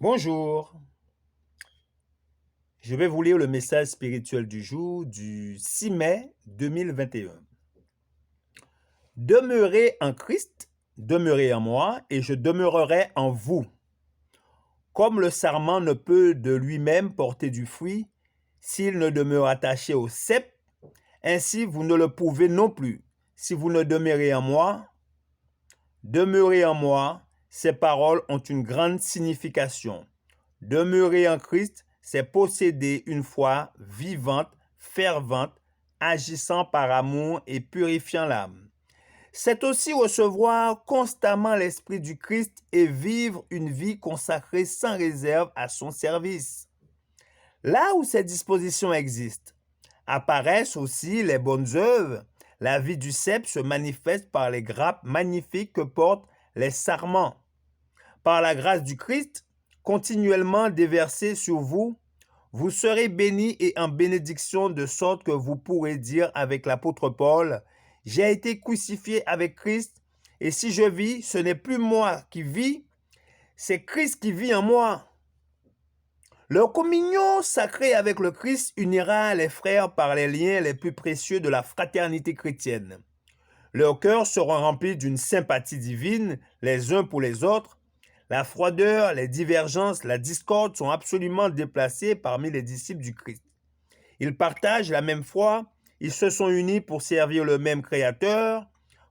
Bonjour, je vais vous lire le message spirituel du jour du 6 mai 2021. Demeurez en Christ, demeurez en moi, et je demeurerai en vous. Comme le sarment ne peut de lui-même porter du fruit s'il ne demeure attaché au cep, ainsi vous ne le pouvez non plus si vous ne demeurez en moi. Demeurez en moi, ces paroles ont une grande signification. Demeurer en Christ, c'est posséder une foi vivante, fervente, agissant par amour et purifiant l'âme. C'est aussi recevoir constamment l'Esprit du Christ et vivre une vie consacrée sans réserve à son service. Là où ces dispositions existent, apparaissent aussi les bonnes œuvres. La vie du cep se manifeste par les grappes magnifiques que portent les sarments. Par la grâce du Christ, continuellement déversée sur vous, vous serez bénis et en bénédiction de sorte que vous pourrez dire avec l'apôtre Paul, « J'ai été crucifié avec Christ, et si je vis, ce n'est plus moi qui vis, c'est Christ qui vit en moi. » Leur communion sacrée avec le Christ unira les frères par les liens les plus précieux de la fraternité chrétienne. Leurs cœurs seront remplis d'une sympathie divine les uns pour les autres. La froideur, les divergences, la discorde sont absolument déplacées parmi les disciples du Christ. Ils partagent la même foi, ils se sont unis pour servir le même Créateur,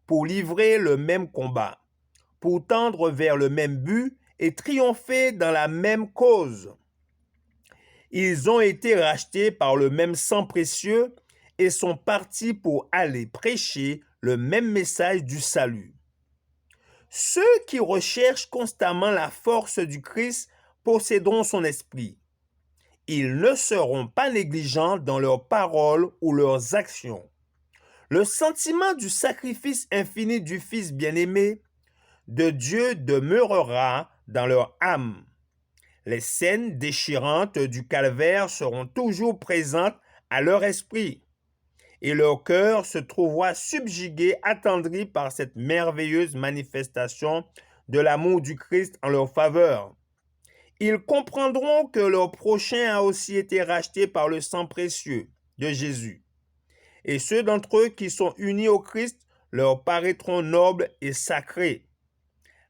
pour livrer le même combat, pour tendre vers le même but et triompher dans la même cause. Ils ont été rachetés par le même sang précieux et sont partis pour aller prêcher le même message du salut. Ceux qui recherchent constamment la force du Christ posséderont son esprit. Ils ne seront pas négligents dans leurs paroles ou leurs actions. Le sentiment du sacrifice infini du Fils bien-aimé de Dieu demeurera dans leur âme. Les scènes déchirantes du calvaire seront toujours présentes à leur esprit, et leur cœur se trouvera subjugué, attendri par cette merveilleuse manifestation de l'amour du Christ en leur faveur. Ils comprendront que leur prochain a aussi été racheté par le sang précieux de Jésus. Et ceux d'entre eux qui sont unis au Christ leur paraîtront nobles et sacrés.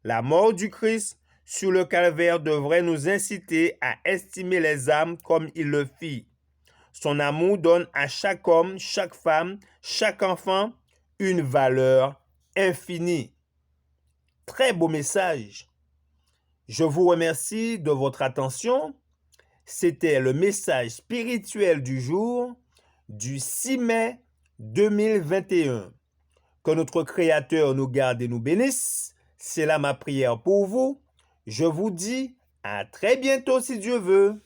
La mort du Christ sur le calvaire devrait nous inciter à estimer les âmes comme il le fit. Son amour donne à chaque homme, chaque femme, chaque enfant une valeur infinie. Très beau message. Je vous remercie de votre attention. C'était le message spirituel du jour du 6 mai 2021. Que notre Créateur nous garde et nous bénisse. C'est là ma prière pour vous. Je vous dis à très bientôt si Dieu veut.